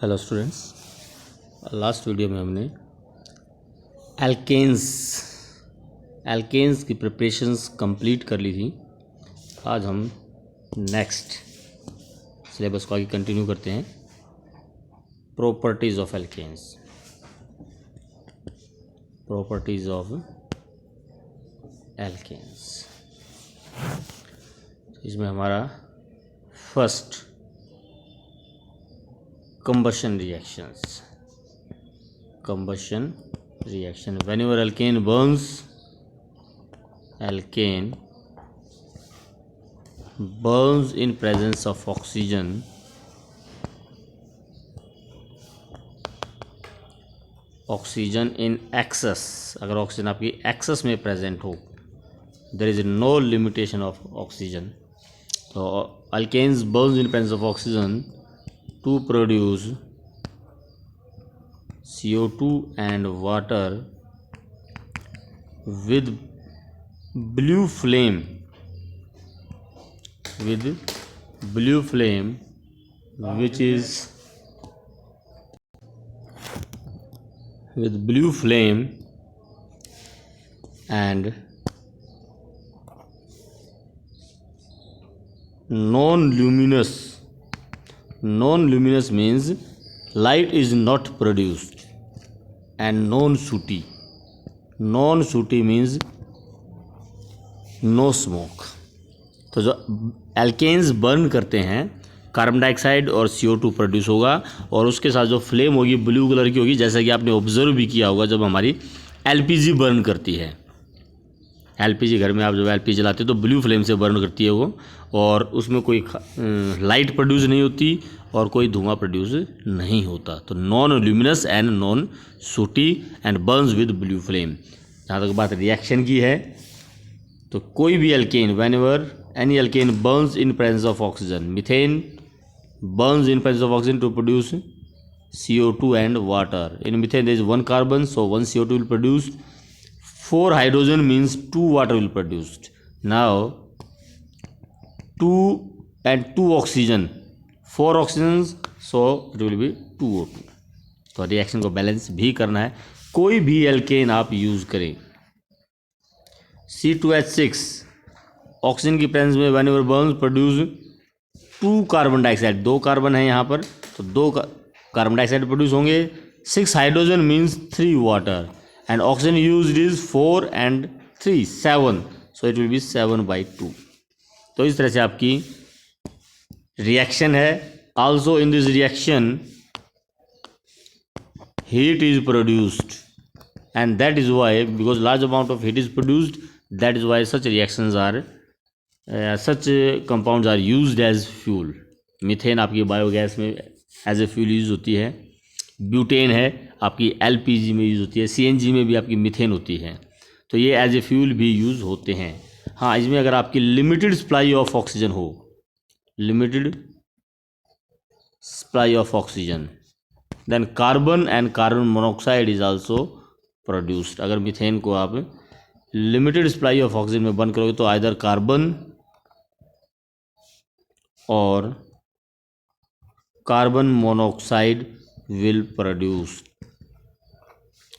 Hello students, last video में हमने alkanes की प्रिपरेशंस कंप्लीट कर ली थी। आज हम नेक्स्ट सिलेबस को आगे कंटिन्यू करते हैं। Properties of alkanes. इसमें हमारा first combustion reaction. Whenever alkane burns in presence of oxygen, in excess, अगर ऑक्सीजन आपकी एक्सेस में प्रेजेंट हो, there is no limitation of oxygen. So alkanes burns in presence of oxygen to produce CO2 and water with blue flame, which is with blue flame and non-luminous means light is not produced, and non-sooty means no smoke. तो जो alkanes burn करते हैं, carbon dioxide और CO2 produce होगा और उसके साथ जो फ्लेम होगी ब्लू कलर की होगी, जैसा कि आपने ऑब्जर्व भी किया होगा जब हमारी LPG बर्न करती है। LPG घर में आप जब LPG जलाते हो तो ब्लू फ्लेम से बर्न करती है वो, और उसमें कोई लाइट प्रोड्यूस नहीं होती और कोई धुआं प्रोड्यूस नहीं होता। तो non luminous and non sooty and burns with blue flame. जहाँ तक बात रिएक्शन की है, तो कोई भी alkane, whenever any alkane burns in presence of oxygen, methane burns in presence of oxygen to produce CO2 and water. In methane there is 1 carbon, so 1 CO2 will produce. 4 hydrogen means 2 water will produced. Now 2 and 2 oxygen, 4 oxygens, so it will be 2O2. तो reaction को balance भी करना है। कोई भी alkene आप use करें, C2H6 oxygen की प्रेजेंस में whenever Burns produce 2 carbon dioxide, 2 carbon है यहाँ पर, तो 2 कार्बन डाइऑक्साइड प्रोड्यूस होंगे. 6 hydrogen means 3 water, and oxygen used is 4 and 3 7, so it will be 7/2. तो इस तरह से आपकी रिएक्शन है. also in this reaction heat is produced, and that is why, because large amount of heat is produced, that is why such reactions are such compounds are used as fuel. Methane आपकी biogas में as a fuel use होती है. Butane है आपकी LPG में use होती है. CNG में भी आपकी मीथेन होती है. तो ये एज ए फ्यूल भी यूज़ होते हैं. हाँ, इसमें अगर आपकी लिमिटेड सप्लाई ऑफ ऑक्सीजन हो, then carbon and carbon monoxide is also produced. अगर मीथेन को आप लिमिटेड सप्लाई ऑफ ऑक्सीजन में बर्न करोगे तो आइदर कार्बन और carbon monoxide will produce,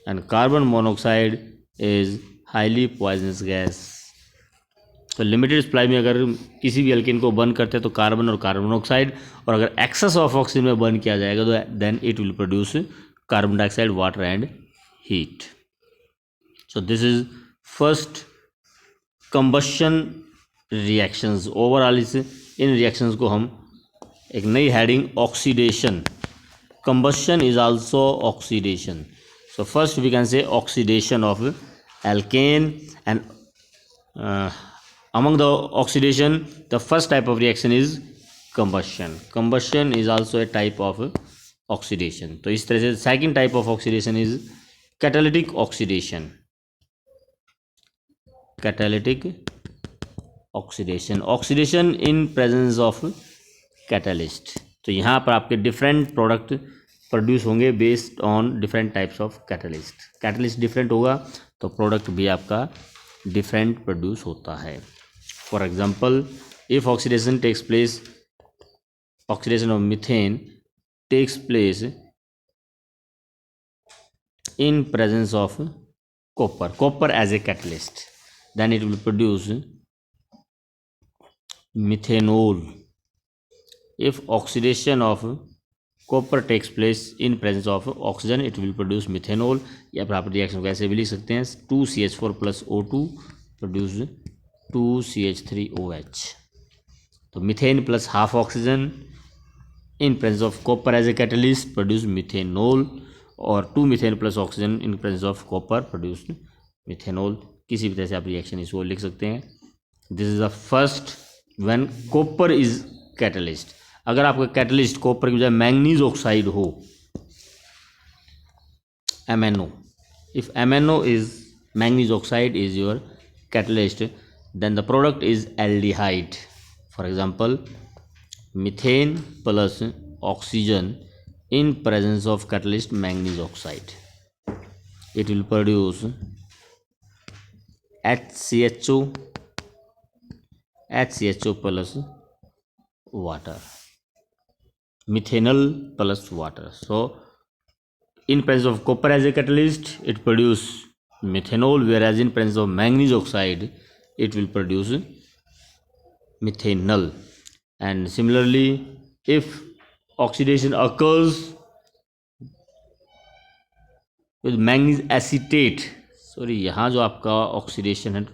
and carbon monoxide is highly poisonous gas. तो limited supply में अगर किसी भी एल्केन को बर्न करते हैं तो कार्बन और कार्बन मोनोऑक्साइड, और अगर एक्सेस ऑफ ऑक्सीजन में बर्न किया जाएगा तो then it will produce carbon dioxide, water and heat. So this is first combustion reactions. Overall इन रिएक्शंस को हम एक नई heading oxidation. Combustion is also oxidation. So first we can say oxidation of alkane, and among the oxidation, the first type of reaction is combustion. Combustion is also a type of oxidation. तो इस तरह से second type of oxidation is catalytic oxidation. Oxidation in presence of catalyst. तो यहाँ पर आपके different product produce होंगे based on different types of catalyst different होगा तो प्रोडक्ट भी आपका डिफरेंट प्रोड्यूस होता है. For example, if oxidation takes place, oxidation of methane takes place in presence of copper as a catalyst, then it will produce methanol. If oxidation of copper takes place in presence of oxygen, it will produce methanol. या फिर आप reaction को ऐसे भी लिख सकते हैं 2CH4 plus O2 produce 2CH3OH. तो methane plus half oxygen in presence of copper as a catalyst produce methanol, और 2 methane plus oxygen in presence of copper produce methanol. किसी भी तरह से आप रिएक्शन इसको लिख सकते हैं. This is the first when copper is catalyst. अगर आपका कैटलिस्ट कॉपर की बजाय मैंगनीज ऑक्साइड हो, MnO, if MnO is manganese oxide is your catalyst, then the product is aldehyde. For example, methane plus oxygen in presence of catalyst manganese oxide, it will produce HCHO plus water, methanol plus water. So in presence of copper as a catalyst, it produces methanol, whereas in presence of manganese oxide, it will produce methanol. And similarly, if oxidation occurs with manganese acetate, sorry, यहाँ जो आपका oxidation है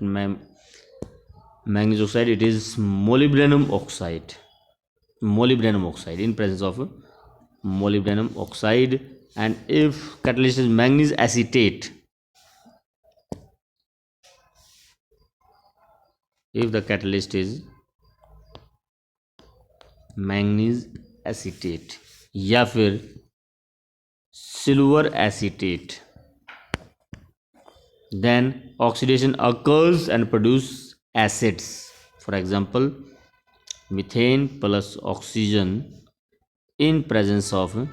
manganese oxide, it is molybdenum oxide in presence of molybdenum oxide. And if catalyst is manganese acetate, if the catalyst is manganese acetate या फिर silver acetate, then oxidation occurs and produce acids. For example, methane plus oxygen in presence of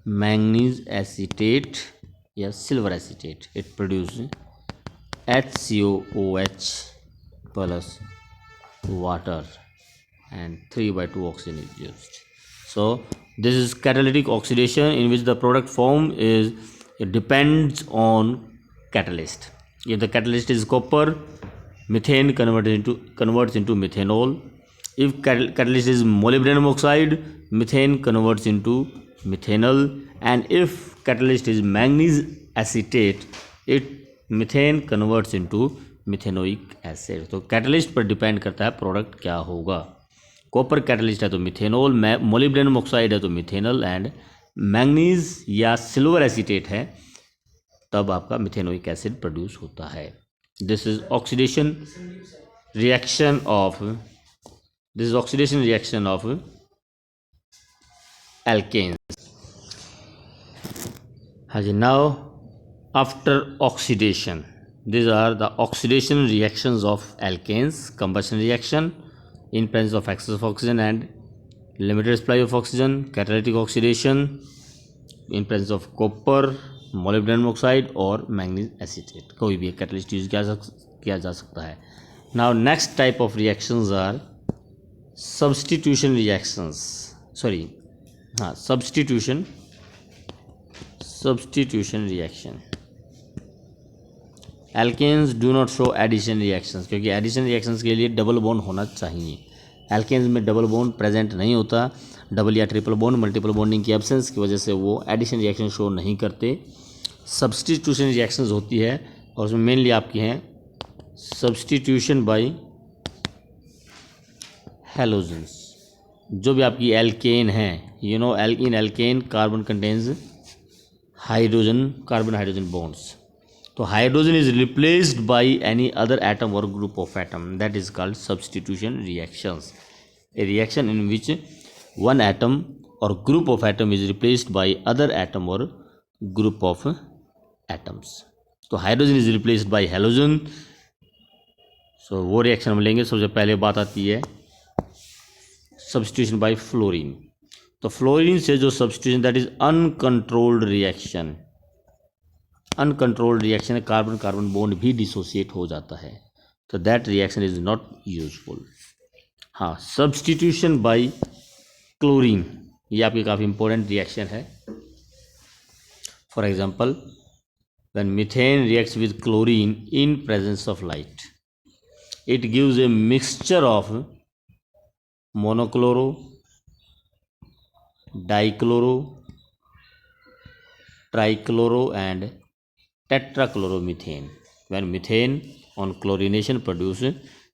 manganese acetate या silver acetate, it produces HCOOH plus water and 3/2 oxygen is used. So this is catalytic oxidation in which the product form is, it depends on catalyst. If the catalyst is copper, methane converts into methanol. If catalyst is molybdenum oxide, methane converts into methanol. And if catalyst is manganese acetate, methane converts into methanoic acid. तो catalyst पर depend करता है product क्या होगा. Copper catalyst है तो methanol, molybdenum oxide है तो मिथेनॉल, एंड मैंगनीज या सिल्वर एसीटेट है तब आपका मिथेनोइक एसिड प्रोड्यूस होता है. This is oxidation reaction of alkenes. हाँ जी. Now after oxidation, these are the oxidation reactions of alkanes. Combustion reaction in presence of excess of oxygen and limited supply of oxygen. Catalytic oxidation in presence of copper, molybdenum oxide और manganese acetate. कोई भी catalyst use किया जा सकता है. Now next type of reactions are substitution reactions. Substitution reaction. Alkanes do not show addition reactions, क्योंकि addition reactions के लिए डबल बॉन्ड होना चाहिए. एल्केन्स में डबल बॉन्ड प्रेजेंट नहीं होता. डबल या ट्रिपल बॉन्ड, मल्टीपल बॉन्डिंग की एब्सेंस की वजह से वो एडिशन रिएक्शन शो नहीं करते. सब्सटीट्यूशन रिएक्शंस होती है और उसमें मेनली आपकी हैं सब्सटीट्यूशन बाय हैलोजेंस. जो भी आपकी एल्केन है, in alkane carbon contains hydrogen, carbon hydrogen bonds. तो hydrogen is replaced by any other atom और group of atom, that is called substitution reactions. A reaction in which one atom और group of atom is replaced by other atom और group of atoms. तो hydrogen is replaced by halogen. So वो reaction हम लेंगे. सबसे पहले बात आती है सब्सटीट्यूशन बाय फ्लोरीन. तो फ्लोरीन से जो substitution, that is uncontrolled reaction. Uncontrolled reaction, carbon carbon bond भी डिसोसिएट हो जाता है, तो that reaction is not useful. हाँ, सब्सटीट्यूशन बाय क्लोरीन, ये आपकी काफ़ी इंपॉर्टेंट रिएक्शन है। For example, when methane reacts with chlorine in presence of light, it gives a mixture of monochloro, dichloro, trichloro and tetrachloromethane. When methane on chlorination produce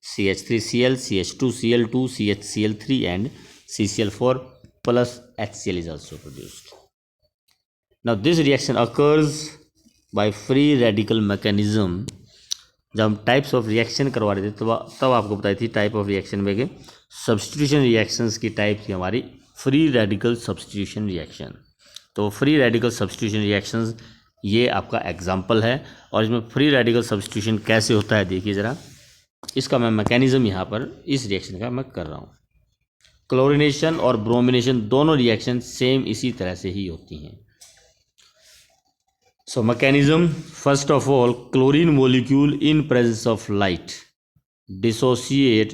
CH3Cl, CH2Cl2, CHCl3 and CCl4 plus HCl is also produced. Now this reaction occurs by free radical mechanism. जब हम types of reaction करवा रहे थे तब आपको बताई थी type of reaction में कि सब्स्टिट्यूशन रिएक्शंस की टाइप थी हमारी फ्री रेडिकल सब्स्टिट्यूशन रिएक्शन। तो फ्री रेडिकल सब्स्टिट्यूशन रिएक्शंस ये आपका एग्जांपल है। और इसमें फ्री रेडिकल सब्स्टिट्यूशन कैसे होता है देखिए ज़रा, इसका मैं मैकेनिज़्म यहाँ पर इस रिएक्शन का मैं कर रहा हूँ। क्लोरिनेशन और ब्रोमिनेशन दोनों रिएक्शन सेम इसी तरह से ही होती हैं। So mechanism, first of all, chlorine molecule in presence of light dissociate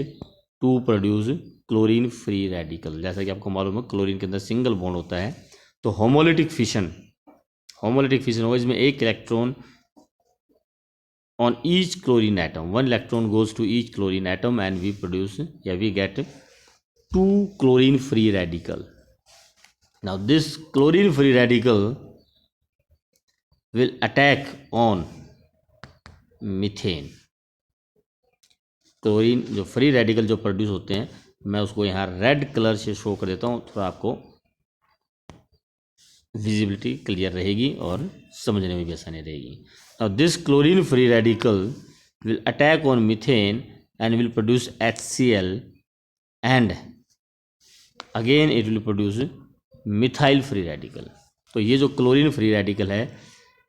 to produce chlorine free radical। जैसा कि आपको मालूम है क्लोरीन के अंदर सिंगल बॉन्ड होता है, तो होमोलिटिक फिशन होगा। इसमें एक electron on each chlorine atom, one electron goes to each chlorine atom and we get two chlorine free radical। Now this chlorine free radical will attack on methane. Chlorine जो free radical जो produce होते हैं, मैं उसको यहाँ red colour से show कर देता हूँ, थोड़ा आपको विजिबिलिटी क्लियर रहेगी और समझने में भी आसानी रहेगी। Now this chlorine free radical will attack on methane and will produce HCl and again it will produce methyl free radical. तो ये जो क्लोरीन फ्री रेडिकल है,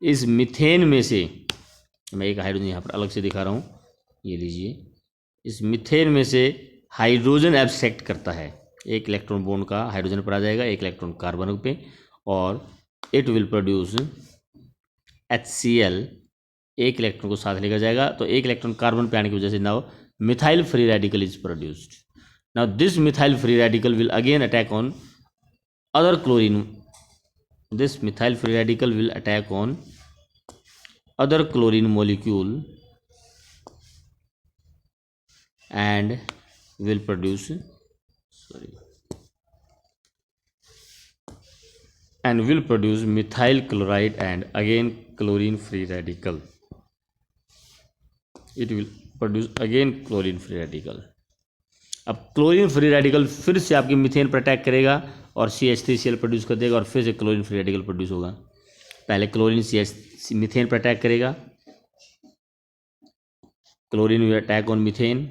इस मीथेन में से मैं एक हाइड्रोजन यहाँ पर अलग से दिखा रहा हूँ, ये लीजिए। इस मीथेन में से हाइड्रोजन एब्स्ट्रैक्ट करता है, एक इलेक्ट्रॉन बॉन्ड का हाइड्रोजन पर आ जाएगा, एक इलेक्ट्रॉन कार्बन पे, और इट विल प्रोड्यूस HCl, एक इलेक्ट्रॉन को साथ लेकर जाएगा, तो एक इलेक्ट्रॉन कार्बन पे आने की वजह से now methyl free radical is produced. Now this methyl free radical will again attack on other chlorine. This methyl free radical will attack on other chlorine molecule and will produce methyl chloride and again chlorine free radical. It will produce again chlorine free radical। अब chlorine free radical फिर से आपके methane पर attack करेगा और CH3Cl produce कर देगा और फिर से क्लोरीन फ्री रेडिकल प्रोड्यूस होगा। पहले क्लोरीन मीथेन पर अटैक करेगा, chlorine will attack on methane,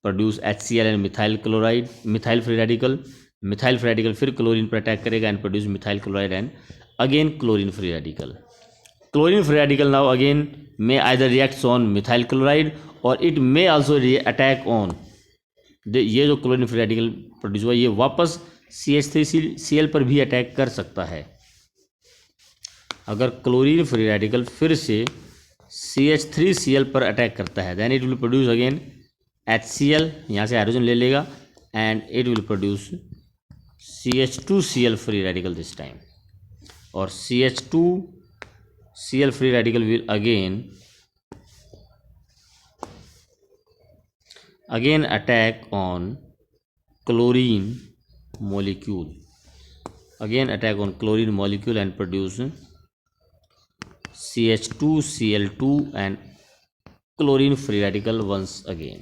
produce HCl and methyl free radical फिर क्लोरीन पर अटैक करेगा and produce methyl chloride and again chlorine free radical. Chlorine free radical now again may either reacts on methyl chloride और it may also attack on, ये जो chlorine free radical produce हुआ ये वापस CH3Cl पर भी attack कर सकता है। अगर क्लोरीन फ्री रेडिकल फिर से CH3Cl पर अटैक करता है, then it will produce again HCl, यहाँ से हाइड्रोजन ले लेगा and it will produce CH2Cl free radical this time, और CH2Cl free radical will again attack on chlorine molecule, and produce CH2Cl2 and chlorine free radical once again।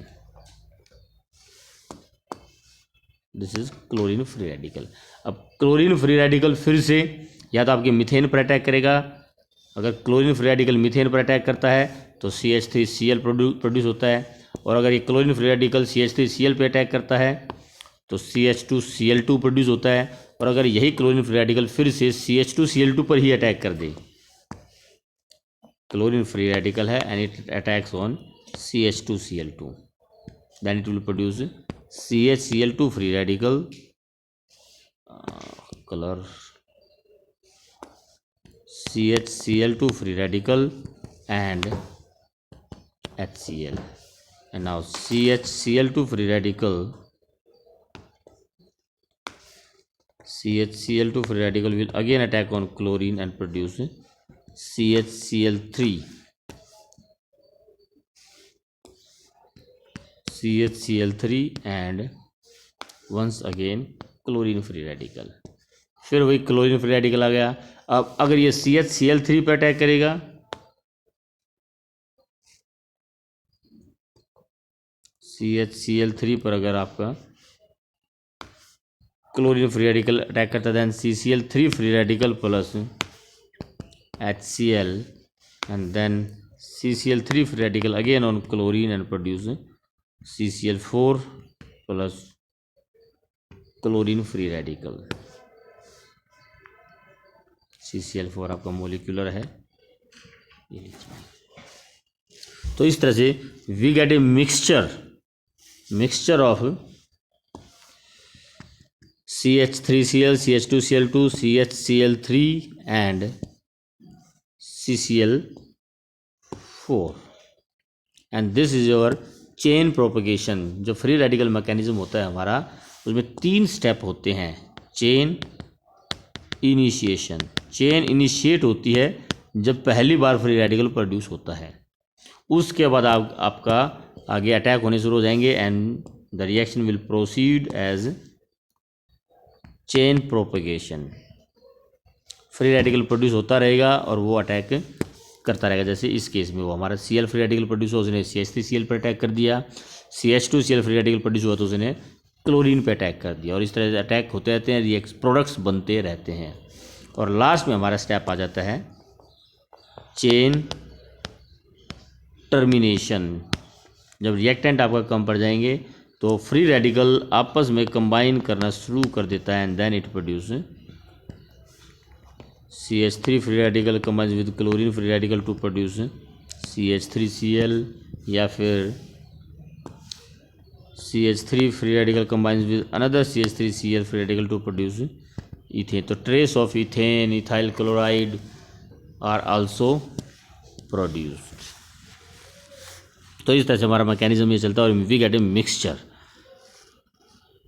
This is chlorine free radical. अब chlorine free radical फिर से या तो आपके methane पर attack करेगा, अगर क्लोरीन फ्री रेडिकल मीथेन पर अटैक करता है तो CH3Cl प्रोड्यूस होता है, और अगर ये क्लोरीन फ्री रेडिकल CH3Cl पे अटैक करता है तो CH2Cl2 प्रोड्यूस होता है, और अगर यही क्लोरीन फ्री रेडिकल फिर से CH2Cl2 पर ही अटैक कर दे, क्लोरीन फ्री रेडिकल है and it attacks on CH2Cl2, then it will produce CHCl2 free radical, colour CHCl2 free radical and HCl, and now CHCl2 free radical CHCl2 free radical will again attack on chlorine and produce CHCl3 and once again chlorine free radical. फिर वही chlorine free radical आ गया। अब अगर ये CHCl3 पर attack करेगा, CHCl3 पर अगर आपका क्लोरीन फ्री रेडिकल अटैक करता है, then CCl3 free radical plus HCl and then CCl3 free radical again on chlorine and produce CCl4 plus chlorine free radical। CCl4 आपका मोलिकुलर है, ये लीजिए। तो इस तरह से we get a mixture of CH3Cl, CH2Cl2, CHCl3 and CCl4 and this is your chain propagation. जो free radical mechanism होता है हमारा, उसमें 3 स्टेप होते हैं। चेन इनिशिएट होती है जब पहली बार फ्री रेडिकल प्रोड्यूस होता है। उसके बाद आपका आगे अटैक होने शुरू हो जाएंगे and the reaction will proceed as chain propagation. Free radical produce होता रहेगा और वो अटैक करता रहेगा। जैसे इस केस में वो हमारा Cl फ्री रेडिकल प्रोड्यूस हुआ, उसने CH3Cl पर अटैक कर दिया। CH2Cl फ्री रेडिकल प्रोड्यूस हुआ तो उसने क्लोरीन पे अटैक कर दिया, और इस तरह से अटैक होते रहते हैं, प्रोडक्ट्स बनते रहते हैं। और लास्ट में हमारा स्टेप आ जाता है चेन टर्मिनेशन। जब रिएक्टेंट आपका कम पड़ जाएंगे तो फ्री रेडिकल आपस में कंबाइन करना शुरू कर देता है and then it produce CH3 free radical combines with chlorine free radical to produce CH3Cl, या फिर CH3 free radical combines with another CH3Cl free radical to produce ethane। तो trace of ethane, ethyl chloride are also produced। तो इस तरह से हमारा mechanism ये चलता है और we get a mixture.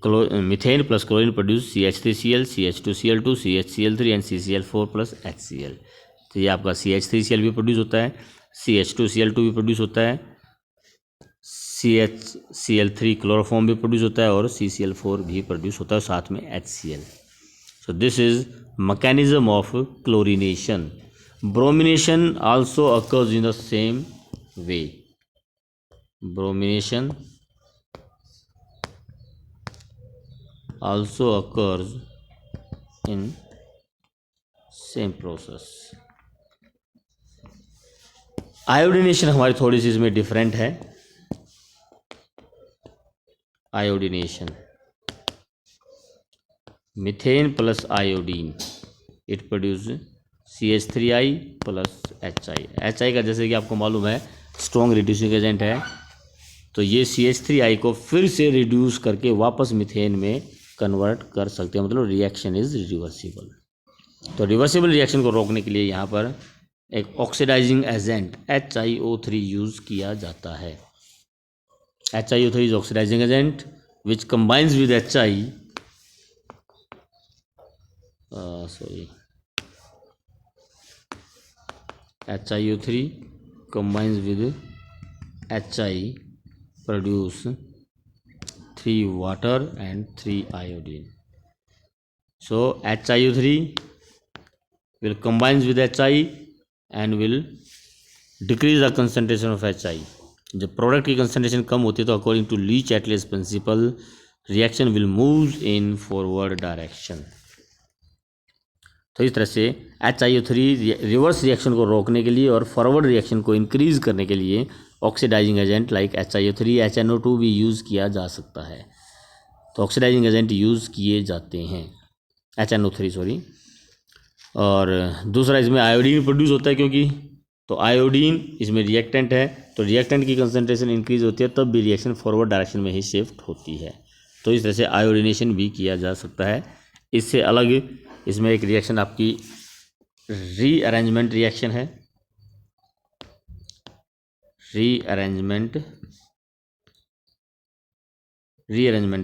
Methane plus chlorine produce CH3Cl, CH2Cl2, CHCl3 and CCl4 plus HCl। तो ये आपका CH3Cl भी प्रोड्यूस होता है, CH2Cl2 भी प्रोड्यूस होता है, CHCl3 क्लोरोफॉर्म भी प्रोड्यूस होता है और CCl4 भी प्रोड्यूस होता है, साथ में HCl। So this is mechanism of chlorination. Bromination also occurs in the same way. Bromination also occurs in same process। Iodination हमारी थोड़ी सी इसमें डिफरेंट है। Iodination, methane plus iodine, it produce CH3I plus HI का जैसे कि आपको मालूम है स्ट्रॉन्ग रिड्यूसिंग एजेंट है। तो ये CH3I को फिर से रिड्यूस करके वापस मीथेन में कन्वर्ट कर सकते हैं, मतलब रिएक्शन इज रिवर्सिबल। तो रिवर्सिबल रिएक्शन को रोकने के लिए यहाँ पर एक ऑक्सीडाइजिंग एजेंट HiO3 यूज़ किया जाता है। HiO3 is oxidising agent which combines with HiO3 combines with HI produce 3 water and 3 iodine। So HiO3 will combines with HI and will decrease the concentration of HI। जब product की concentration कम होती है तो according to Le Chatelier's principle reaction will move in forward direction. तो इस तरह से HiO3 रिवर्स रिएक्शन को रोकने के लिए और फॉरवर्ड रिएक्शन को इंक्रीज करने के लिए oxidising agent like HiO3, HNO2 भी यूज़ किया जा सकता है। तो ऑक्सीडाइजिंग एजेंट यूज़ किए जाते हैं, HNO3 सॉरी। और दूसरा इसमें आयोडीन प्रोड्यूस होता है, क्योंकि तो आयोडीन इसमें रिएक्टेंट है, तो रिएक्टेंट की कंसनट्रेशन इंक्रीज होती है तब भी रिएक्शन फॉरवर्ड डायरेक्शन में ही शिफ्ट होती है। तो इस तरह से आयोडीनेशन भी किया जा सकता है। इससे अलग इसमें एक रिएक्शन आपकी रीअरेंजमेंट रिएक्शन है। रीअरेंजमेंट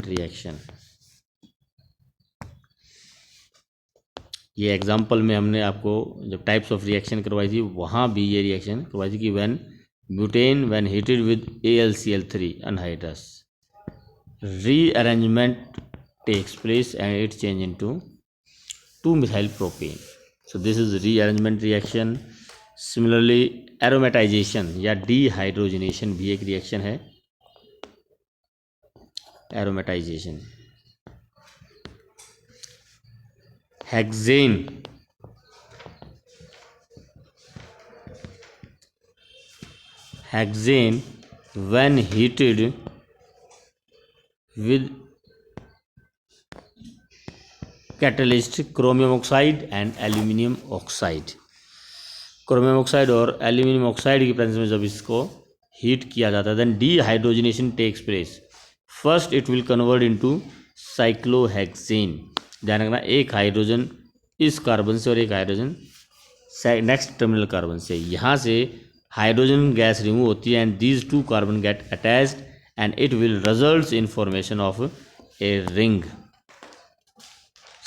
रिएक्शन ये एग्जाम्पल में हमने आपको जब टाइप्स ऑफ रिएक्शन करवाई थी वहाँ भी ये रिएक्शन करवाई थी कि when butane when heated with AlCl3 anhydrous rearrangement takes place and it change into 2-methyl propane. So this is rearrangement reaction. Similarly aromatization या dehydrogenation भी एक रिएक्शन है. aromatization hexane when heated with catalyst chromium oxide and aluminium oxide. Chromium oxide और aluminium oxide की presence में जब इसको heat किया जाता है then dehydrogenation takes place. First it will convert into cyclohexane. ध्यान रखना, एक हाइड्रोजन इस कार्बन से और एक हाइड्रोजन नेक्स्ट टर्मिनल कार्बन से. यहाँ से हाइड्रोजन गैस रिमूव होती है and these two carbon get attached and it will result in formation of a ring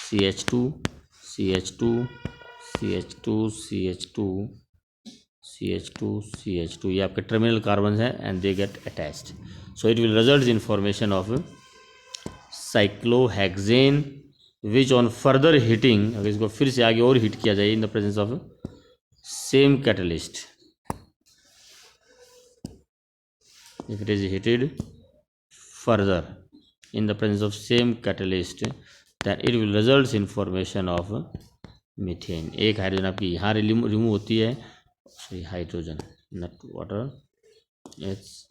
CH2 CH2 CH2 CH2 CH2 CH2. ये आपके टर्मिनल कार्बन हैं and they get attached, so it will result in formation of cyclohexane which on further heating, अगर इसको फिर से आगे और heat किया जाए in the presence of same catalyst, if it is heated further in the presence of same catalyst then it will result in formation of methane. एक hydrogen आपकी यहाँ रिमूव होती है, sorry hydrogen not water, it's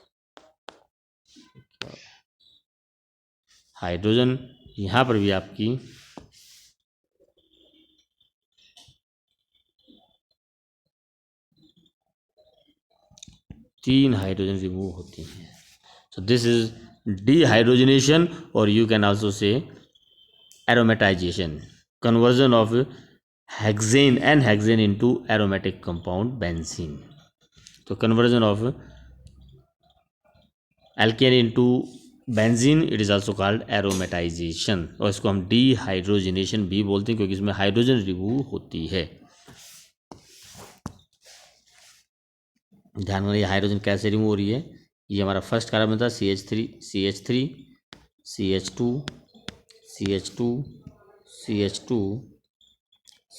hydrogen यहाँ पर भी आपकी तीन हाइड्रोजन रिमूव होती हैं. सो दिस इज डीहाइड्रोजनेशन और you can also say aromatization, conversion of hexane and hexane into aromatic compound benzene. तो conversion of alkane into benzene it is also called aromatization, और इसको हम डीहाइड्रोजनेशन भी बोलते हैं क्योंकि इसमें हाइड्रोजन रिमूव होती है. ध्यान में, ये हाइड्रोजन कैसे रिमूव हो रही है. ये हमारा फर्स्ट कार्बन था CH3 CH3 CH2 CH2 CH2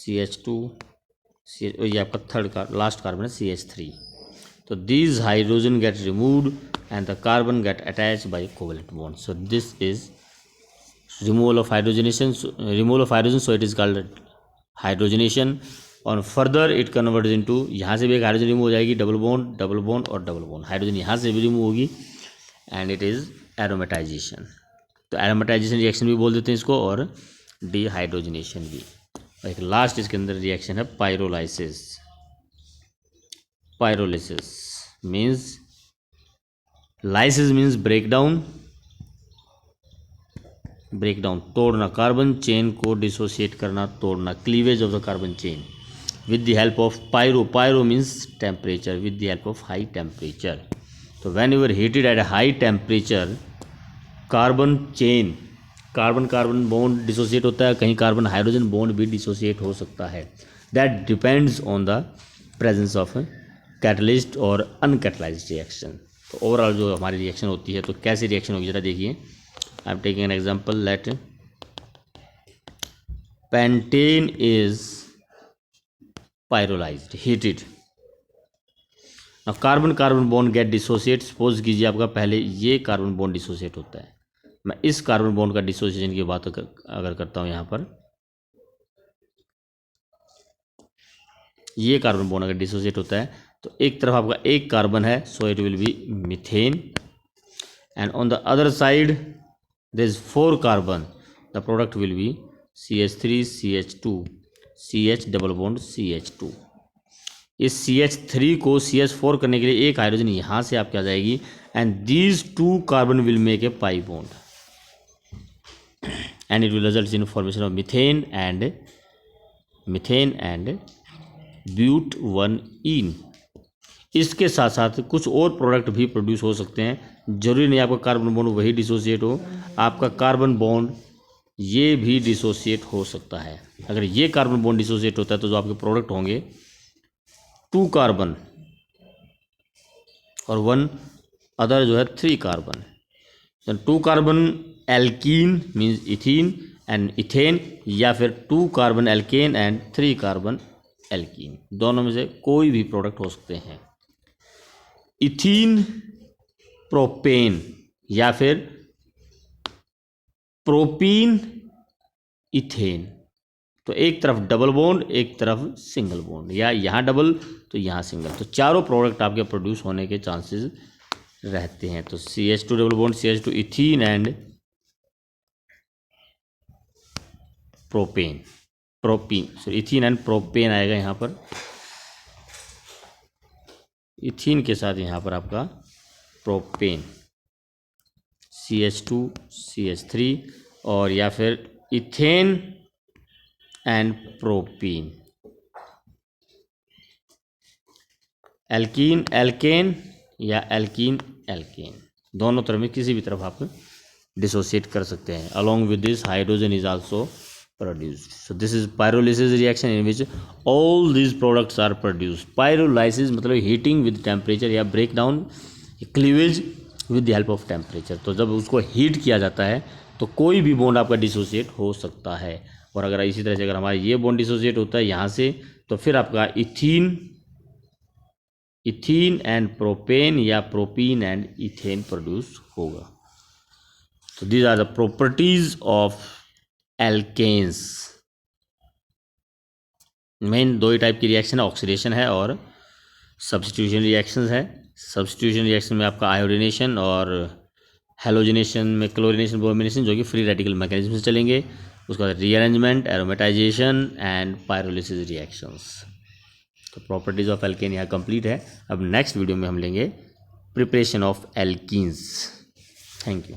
CH2 और ये आपका थर्ड लास्ट कार्बन है CH3. तो these hydrogen get removed and the carbon get attached by covalent bond. So this is removal of hydrogen, so it is called hydrogenation. और further it convert into, यहाँ से भी एक hydrogen remove हो जाएगी, double bond double bond और double bond, hydrogen यहाँ से भी रिमूव होगी एंड इट इज़ एरोमेटाइजेशन. तो एरोमेटाइजेशन रिएक्शन भी बोल देते हैं इसको और डीहाइड्रोजनेशन भी. और एक लास्ट इसके अंदर रिएक्शन है pyrolysis. Pyrolysis means, lysis means break down, तोड़ना, कार्बन चेन को डिसोसिएट करना, तोड़ना, cleavage of the carbon chain with the help of pyro means temperature, with the help of high temperature. So when you are heated at a high temperature, carbon chain, carbon bond dissociate होता है, कहीं carbon hydrogen bond भी dissociate हो सकता है. That depends on the presence of catalyst और uncatalysed reaction. तो overall जो हमारी रिएक्शन होती है, तो कैसी रिएक्शन होगी जरा देखिए. I am taking an example, let pentane is pyrolyzed, heated. Now carbon bond get dissociate. Suppose कीजिए आपका पहले ये कार्बन बॉन्ड डिसोसिएट होता है, मैं इस कार्बन बॉन्ड का डिसोसिएशन की बात अगर करता हूँ, यहाँ पर ये कार्बन बॉन्ड अगर डिसोसिएट होता है तो एक तरफ आपका एक कार्बन है, so it will be methane, and on the other side there is 4 carbon, the product will be CH3 CH2 CH double bond CH2. इस CH3 को CH4 करने के लिए एक हाइड्रोजन यहाँ से आपके आ जाएगी and these 2 carbon will make a pi bond and it will result in formation of methane and ब्यूट-1-ene. इसके साथ साथ कुछ और प्रोडक्ट भी प्रोड्यूस हो सकते हैं. जरूरी नहीं आपका कार्बन बॉन्ड वही डिसोसिएट हो, आपका कार्बन बॉन्ड ये भी डिसोसिएट हो सकता है। अगर ये कार्बन बॉन्ड डिसोसिएट होता है तो जो आपके प्रोडक्ट होंगे 2 कार्बन और 1 अदर जो है 3 carbon. 2 carbon alkene means ethene and ethane, या फिर 2 carbon alkene and 3 carbon alkene, दोनों में से कोई भी प्रोडक्ट हो सकते हैं। इथीन प्रोपेन या फिर प्रोपीन इथेन, तो एक तरफ डबल बॉन्ड एक तरफ सिंगल बॉन्ड, या यहाँ डबल तो यहाँ सिंगल, तो चारों प्रोडक्ट आपके प्रोड्यूस होने के चांसेस रहते हैं। तो CH2 double bond CH2 ethene and propene sorry ethene and propane आएगा यहाँ पर। इथीन के साथ यहाँ पर आपका प्रोपेन CH2 CH3, और या फिर ethane and propene, alkene alkane या एल्कीन एल्केन, दोनों तरफ में किसी भी तरफ आप डिसोसिएट कर सकते हैं। Along with this hydrogen is also produced. So this is pyrolysis reaction in which all these products are produced. Pyrolysis मतलब heating with temperature या breakdown cleavage with the help of temperature. तो जब उसको heat किया जाता है तो कोई भी बॉन्ड आपका डिसोसिएट हो सकता है। और अगर इसी तरह से अगर हमारा ये बॉन्ड डिसोसिएट होता है यहाँ से, तो फिर आपका इथीन एंड प्रोपेन या प्रोपीन एंड इथेन प्रोड्यूस होगा। तो these are the properties of alkanes. Main 2 ही टाइप की रिएक्शन है, ऑक्सीडेशन है और सब्स्टिट्यूशन रिएक्शंस है। सब्स्टिट्यूशन रिएक्शन में आपका आयोडीनेशन और हेलोजिनेशन में क्लोरिनेशन ब्रोमिनेशन जो कि फ्री रेडिकल मैकेनिज्म से चलेंगे। उसका rearrangement, aromatisation and pyrolysis reactions. तो प्रॉपर्टीज ऑफ एल्केन यहाँ कंप्लीट है। अब नेक्स्ट वीडियो में हम लेंगे preparation of alkenes. Thank you.